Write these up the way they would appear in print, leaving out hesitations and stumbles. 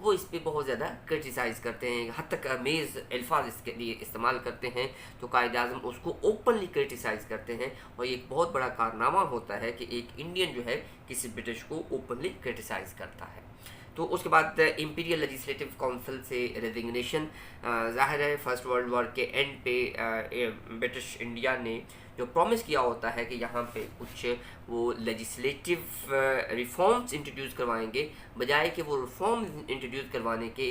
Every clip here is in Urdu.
وہ اس پہ بہت زیادہ کرٹیسائز کرتے ہیں، حد تک امیز الفاظ اس کے لیے استعمال کرتے ہیں، تو قائد اعظم اس کو اوپنلی کرٹیسائز کرتے ہیں، اور یہ ایک بہت بڑا کارنامہ ہوتا ہے کہ ایک انڈین جو ہے کسی برٹش کو اوپنلی کرٹیسائز کرتا ہے۔ تو اس کے بعد امپیریل لیجسلیٹو کونسل سے ریزگنیشن، ظاہر ہے فرسٹ ورلڈ وار کے اینڈ پہ برٹش انڈیا نے جو پرومس کیا ہوتا ہے کہ یہاں پہ کچھ وہ لیجسلیٹو ریفارمز انٹروڈیوس کروائیں گے، بجائے کہ وہ ریفارمز انٹروڈیوس کروانے کے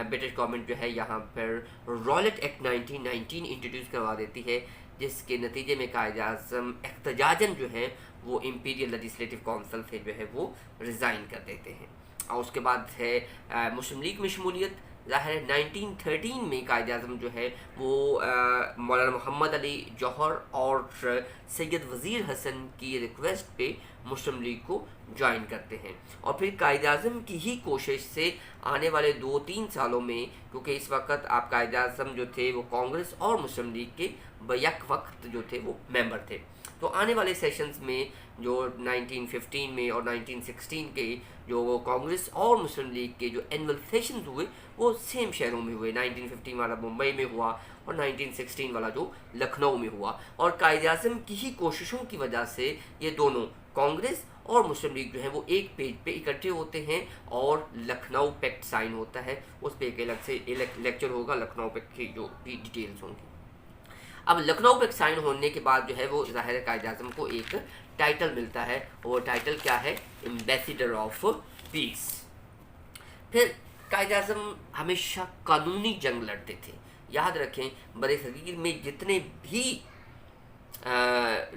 برٹش گورنمنٹ جو ہے یہاں پر رالٹ ایکٹ 1919 انٹروڈیوس کروا دیتی ہے، جس کے نتیجے میں قائد اعظم احتجاجاً جو ہے وہ امپیریل لیجسلیٹو کونسل سے جو ہے وہ ریزائن کر دیتے ہیں۔ اور اس کے بعد ہے مسلم لیگ میں شمولیت، ظاہر ہے 1913 میں قائد اعظم جو ہے وہ مولانا محمد علی جوہر اور سید وزیر حسن کی ریکویسٹ پہ مسلم لیگ کو جوائن کرتے ہیں، اور پھر قائد اعظم کی ہی کوشش سے آنے والے 2-3 سالوں میں، کیونکہ اس وقت آپ قائد اعظم جو تھے وہ کانگریس اور مسلم لیگ کے بیک وقت جو تھے وہ ممبر تھے، تو آنے والے سیشنز میں جو 1915 میں اور 1916 کے جو کانگریس اور مسلم لیگ کے جو اینول سیشنز ہوئے وہ سیم شہروں میں ہوئے، 1915 والا ممبئی میں ہوا اور 1916 والا جو لکھنؤ میں ہوا، اور قائد اعظم کی ہی کوششوں کی وجہ سے یہ دونوں کانگریس اور مسلم لیگ جو ہے وہ ایک پیج پہ اکٹھے ہوتے ہیں، اور لکھنؤ پیکٹ سائن ہوتا ہے، اس پہ ایک الگ سے لیکچر ہوگا، لکھنؤ پیکٹ کی جو بھی ڈیٹیلز ہوں گی۔ اب لکھنؤ پیکٹ سائن ہونے کے بعد جو ہے وہ ظاہر قائد اعظم کو ایک ٹائٹل ملتا ہے، اور وہ ٹائٹل کیا ہے؟ Ambassador of peace. پھر قائد اعظم ہمیشہ قانونی جنگ لڑتے تھے، یاد رکھیں برِ صغیر میں جتنے بھی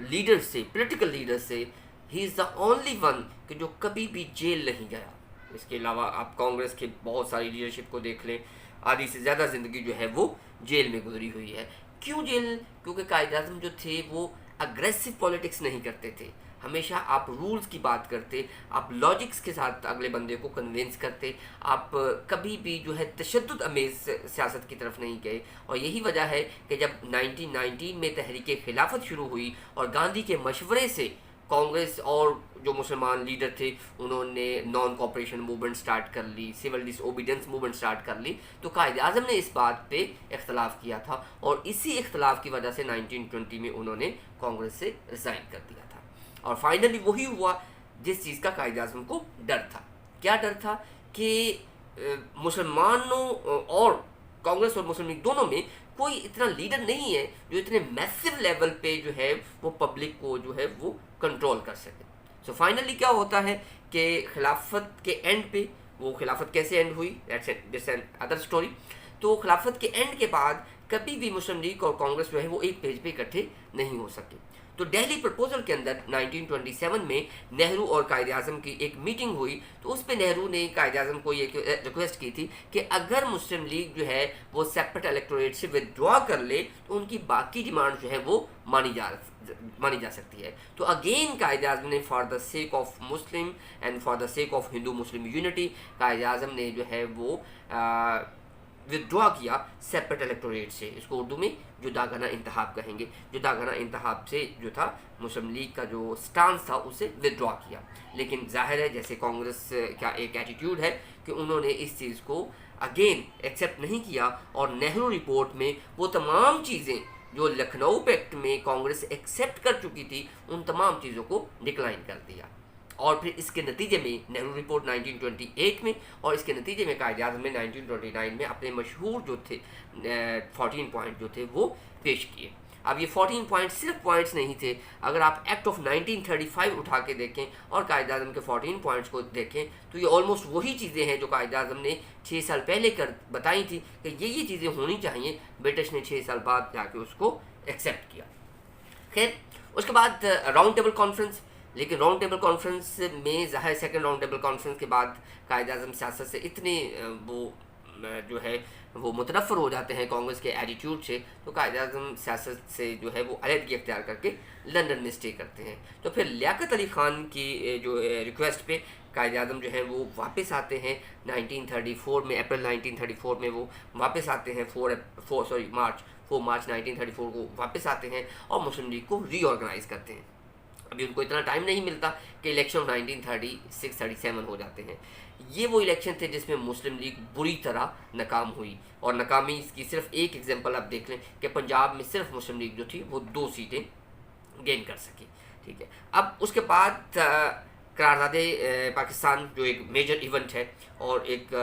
لیڈر سے، پولیٹیکل لیڈر سے، ہی از دا اونلی ون کہ جو کبھی بھی جیل نہیں گیا۔ اس کے علاوہ آپ کانگریس کے بہت ساری لیڈرشپ کو دیکھ لیں، آدھی سے زیادہ زندگی جو ہے وہ جیل میں گزری ہوئی ہے۔ کیوں جیل؟ کیونکہ قائد اعظم جو تھے وہ اگریسو پولیٹکس نہیں کرتے تھے، ہمیشہ آپ رولز کی بات کرتے، آپ لاجکس کے ساتھ اگلے بندے کو کنونس کرتے، آپ کبھی بھی جو ہے تشدد امیز سیاست کی طرف نہیں گئے، اور یہی وجہ ہے کہ جب 1919 میں تحریک خلافت شروع ہوئی اور گاندھی کے مشورے سے کانگریس اور جو مسلمان لیڈر تھے انہوں نے نان کوپریشن موومنٹ سٹارٹ کر لی، سول ڈس اوبیڈینس موومنٹ سٹارٹ کر لی، تو قائد اعظم نے اس بات پہ اختلاف کیا تھا، اور اسی اختلاف کی وجہ سے 1920 میں انہوں نے کانگریس سے ریزائن کر دیا تھا، اور فائنلی وہی ہوا جس چیز کا قائد اعظم کو ڈر تھا۔ کیا ڈر تھا؟ کہ مسلمانوں اور کانگریس اور مسلم لیگ دونوں میں کوئی اتنا لیڈر نہیں ہے جو اتنے میسو لیول پہ جو ہے وہ پبلک کو جو ہے وہ کنٹرول کر سکے۔ سو فائنلی کیا ہوتا ہے کہ خلافت کے اینڈ پہ، وہ خلافت کیسے اینڈ ہوئی دیٹس این ادر اسٹوری، تو خلافت کے اینڈ کے بعد کبھی بھی مسلم لیگ اور کانگریس جو ہے وہ ایک پیج پہ اکٹھے نہیں ہو سکے، تو دہلی پرپوزل کے اندر 1927 میں نہرو اور قائد اعظم کی ایک میٹنگ ہوئی، تو اس پہ نہرو نے قائد اعظم کو یہ ریکویسٹ کی تھی کہ اگر مسلم لیگ جو ہے وہ سیپریٹ الیکٹوریٹ سے ودرا کر لے تو ان کی باقی ڈیمانڈ جو ہے وہ مانی جا سکتی ہے۔ تو اگین قائد اعظم نے for the sake of Muslim and for the sake of Hindu Muslim unity, Quaid Azam نے جو ہے وہ ودرا کیا سیپریٹ الیکٹوریٹ سے، اس کو اردو میں جداگانہ انتخاب کہیں گے، جداگانہ انتخاب سے جو تھا مسلم لیگ کا جو سٹانس تھا اسے ودرا کیا، لیکن ظاہر ہے جیسے کانگریس کا ایک ایٹیٹیوڈ ہے کہ انہوں نے اس چیز کو اگین ایکسیپٹ نہیں کیا، اور نہرو رپورٹ میں وہ تمام چیزیں جو لکھنؤ پیکٹ میں کانگریس ایکسیپٹ کر چکی تھی ان تمام چیزوں کو ڈکلائن کر دیا، اور پھر اس کے نتیجے میں نہرو رپورٹ 1928 میں، اور اس کے نتیجے میں قائد اعظم نے 1929 میں اپنے مشہور جو تھے 14 پوائنٹ جو تھے وہ پیش کیے۔ اب یہ 14 پوائنٹ صرف پوائنٹس نہیں تھے، اگر آپ ایکٹ آف 1935 اٹھا کے دیکھیں اور قائد اعظم کے 14 پوائنٹس کو دیکھیں تو یہ آلموسٹ وہی چیزیں ہیں جو قائد اعظم نے 6 سال پہلے بتائی تھی کہ یہ چیزیں ہونی چاہیے، برٹش نے 6 سال بعد جا کے اس کو ایکسیپٹ کیا۔ خیر اس کے بعد راؤنڈ ٹیبل کانفرنس، لیکن راؤنڈ ٹیبل کانفرنس میں ظاہر سیکنڈ راؤنڈ ٹیبل کانفرنس کے بعد قائد اعظم سیاست سے اتنے وہ جو ہے وہ متنفر ہو جاتے ہیں کانگریس کے ایٹیٹیوڈ سے، تو قائد اعظم سیاست سے جو ہے وہ علیحدگی اختیار کر کے لندن میں اسٹے کرتے ہیں۔ تو پھر لیاقت علی خان کی جو ریکویسٹ پہ قائد اعظم جو ہیں وہ واپس آتے ہیں 1934 میں، اپریل 1934 میں وہ واپس آتے ہیں، مارچ 1934 کو واپس آتے ہیں اور مسلم لیگ کو ری آرگنائز کرتے ہیں۔ ابھی ان کو اتنا ٹائم نہیں ملتا کہ الیکشن 1936-37 ہو جاتے ہیں. یہ وہ الیکشن تھے جس میں مسلم لیگ بری طرح ناکام ہوئی, اور ناکامی کی صرف ایک ایگزامپل آپ دیکھ لیں کہ پنجاب میں صرف مسلم لیگ جو تھی وہ 2 سیٹیں گین کر سکی. ٹھیک ہے, اب اس کے بعد قرارداد پاکستان جو ایک میجر ایونٹ ہے اور ایک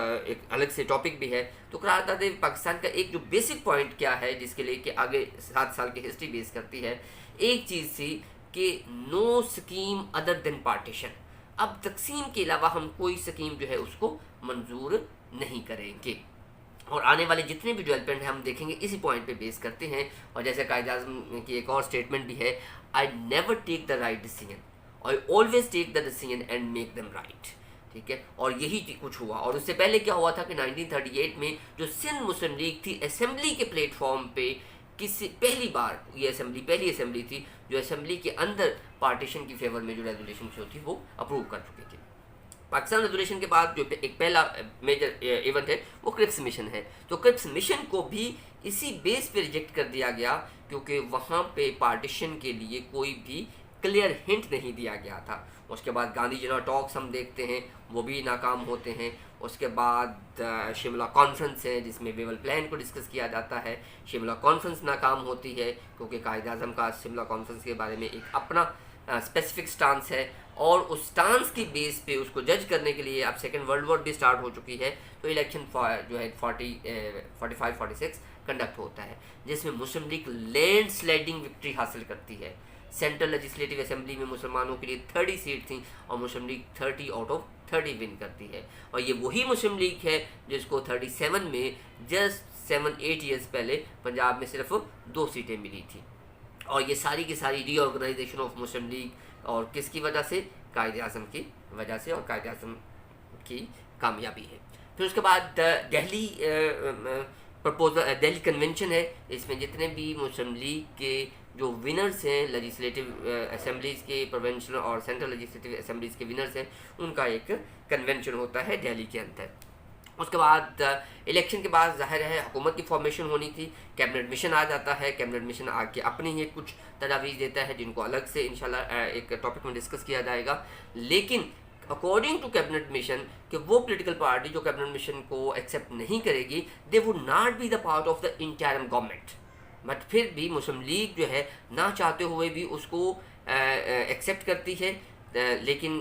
الگ سے ٹاپک بھی ہے. تو قرارداد پاکستان کا ایک جو بیسک پوائنٹ کیا ہے جس کے لیے کہ آگے 7 سال کی ہسٹری بیس کرتی ہے, ایک چیز تھی کہ نو سکیم ادر دین پارٹیشن. اب تقسیم کے علاوہ ہم کوئی سکیم جو ہے اس کو منظور نہیں کریں گے, اور آنے والے جتنے بھی ڈیولپمنٹ ہیں ہم دیکھیں گے اسی پوائنٹ پہ بیس کرتے ہیں. اور جیسے قائد اعظم کی ایک اور اسٹیٹمنٹ بھی ہے, I never take the right decision, I always take the decision and make them right. ٹھیک ہے, اور یہی کچھ ہوا. اور اس سے پہلے کیا ہوا تھا کہ 1938 میں جو سندھ مسلم لیگ تھی اسمبلی کے پلیٹ فارم پہ پہلی بار یہ پہلی اسمبلی تھی جو اسمبلی کے اندر پارٹیشن کی فیور میں جو ریزولیشن جو تھی وہ اپروو کر چکی تھی. پاکستان ریزولیشن کے بعد جو ایک پہلا میجر ایونٹ ہے وہ کرپس مشن ہے. تو کرپس مشن کو بھی اسی بیس پہ ریجیکٹ کر دیا گیا کیونکہ وہاں پہ پارٹیشن کے لیے کوئی بھی کلیئر ہنٹ نہیں دیا گیا تھا. اس کے بعد گاندھی جنرل ٹاکس ہم دیکھتے ہیں وہ بھی ناکام ہوتے ہیں. اس کے بعد شملہ کانفرنس ہے جس میں ویول پلان کو ڈسکس کیا جاتا ہے. شملہ کانفرنس ناکام ہوتی ہے کیونکہ قائد اعظم کا شملہ کانفرنس کے بارے میں ایک اپنا اسپیسیفک سٹانس ہے, اور اس سٹانس کی بیس پہ اس کو جج کرنے کے لیے اب سیکنڈ ورلڈ وار بھی سٹارٹ ہو چکی ہے. تو الیکشن جو ہے 45-46 کنڈکٹ ہوتا ہے جس میں مسلم لیگ لینڈ سلائڈنگ وکٹری حاصل کرتی ہے. سینٹرل لیجسلیٹو اسمبلی میں مسلمانوں کے لیے 30 سیٹ تھیں اور مسلم لیگ 30 آؤٹ آف 30 ون کرتی ہے. اور یہ وہی مسلم لیگ ہے جس کو 37 میں جسٹ 7-8 ایئرس پہلے پنجاب میں صرف 2 سیٹیں ملی تھی. اور یہ ساری کی ساری ری آرگنائزیشن آف مسلم لیگ اور کس کی وجہ سے, قائد اعظم کی وجہ سے اور قائد اعظم کی کامیابی ہے. پھر اس کے بعد دہلی دہلی کنونشن ہے. اس میں جتنے بھی مسلم لیگ کے جو ونرز ہیں لیجسلیٹو اسمبلیز کے, پروونشل اور سینٹرل لیجسلیٹو اسمبلیز کے ونرز ہیں, ان کا ایک کنونشن ہوتا ہے دہلی کے اندر. اس کے بعد الیکشن کے بعد ظاہر ہے حکومت کی فارمیشن ہونی تھی. کیبنٹ مشن آ جاتا ہے. کیبنٹ مشن آ کے اپنی ہی کچھ تجاویز دیتا ہے جن کو الگ سے انشاءاللہ ایک ٹاپک میں ڈسکس کیا جائے گا. لیکن اکارڈنگ ٹو کیبنٹ مشن کہ وہ پولیٹیکل پارٹی جو کیبنٹ مشن کو ایکسیپٹ نہیں کرے گی they would not be the part of the interim government. But پھر بھی مسلم لیگ جو ہے نہ چاہتے ہوئے بھی اس کو ایکسیپٹ کرتی ہے, لیکن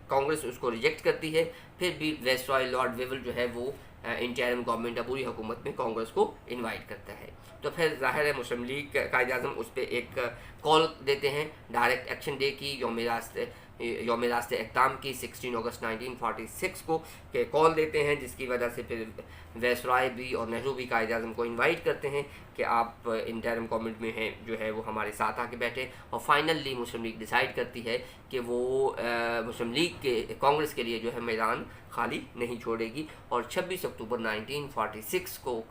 کانگریس اس کو ریجیکٹ کرتی ہے. پھر بھی ویسرائے لارڈ ویول جو ہے وہ انٹرم گورنمنٹ عبوری حکومت میں کانگریس کو انوائٹ کرتا ہے. تو پھر ظاہر ہے مسلم لیگ قائد اعظم اس پہ ایک کال دیتے ہیں ڈائریکٹ ایکشن ڈے کی, یوم راست اقدام کی 16 اگست 1946 کو کہ کال دیتے ہیں, جس کی وجہ سے پھر ویسرائے بھی اور نہرو بھی قائد اعظم کو انوائٹ کرتے ہیں کہ آپ انٹرم گورنمنٹ میں ہیں جو ہے وہ ہمارے ساتھ آ کے بیٹھے. اور فائنلی مسلم لیگ ڈیسائیڈ کرتی ہے کہ وہ مسلم لیگ کے کانگریس کے لیے جو ہے میدان خالی نہیں چھوڑے گی. اور 26 اکتوبر 1946 کو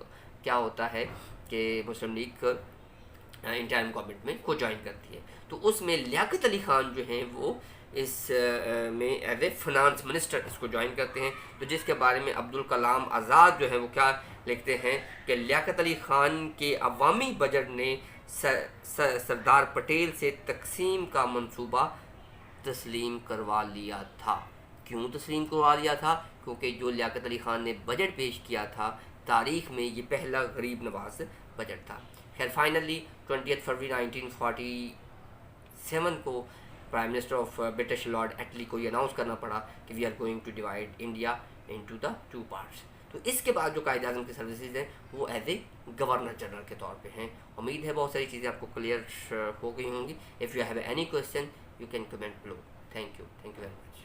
کیا ہوتا ہے کہ مسلم لیگ انٹرم گورنمنٹ میں کو جوائن کرتی ہے. تو اس میں لیاقت علی خان جو ہیں وہ اس میں ایز اے فنانس منسٹر اس کو جوائن کرتے ہیں. تو جس کے بارے میں عبدالکلام آزاد جو ہے وہ کیا لکھتے ہیں کہ لیاقت علی خان کے عوامی بجٹ نے سردار پٹیل سے تقسیم کا منصوبہ تسلیم کروا لیا تھا. کیوں تسلیم کروا لیا تھا؟ کیونکہ جو لیاقت علی خان نے بجٹ پیش کیا تھا تاریخ میں یہ پہلا غریب نواز بجٹ تھا. خیر فائنلی 20 فروری 1947 کو prime minister of British Lord Attlee کو یہ اناؤنس کرنا پڑا کہ we are going to divide India into the 2 parts. تو اس کے بعد جو قائد اعظم کی سروسز ہیں وہ ایز اے گورنر جنرل کے طور پہ ہیں. امید ہے بہت ساری چیزیں آپ کو کلیئر ہو گئی ہوں گی. If you have any question you can comment below. Thank you very much.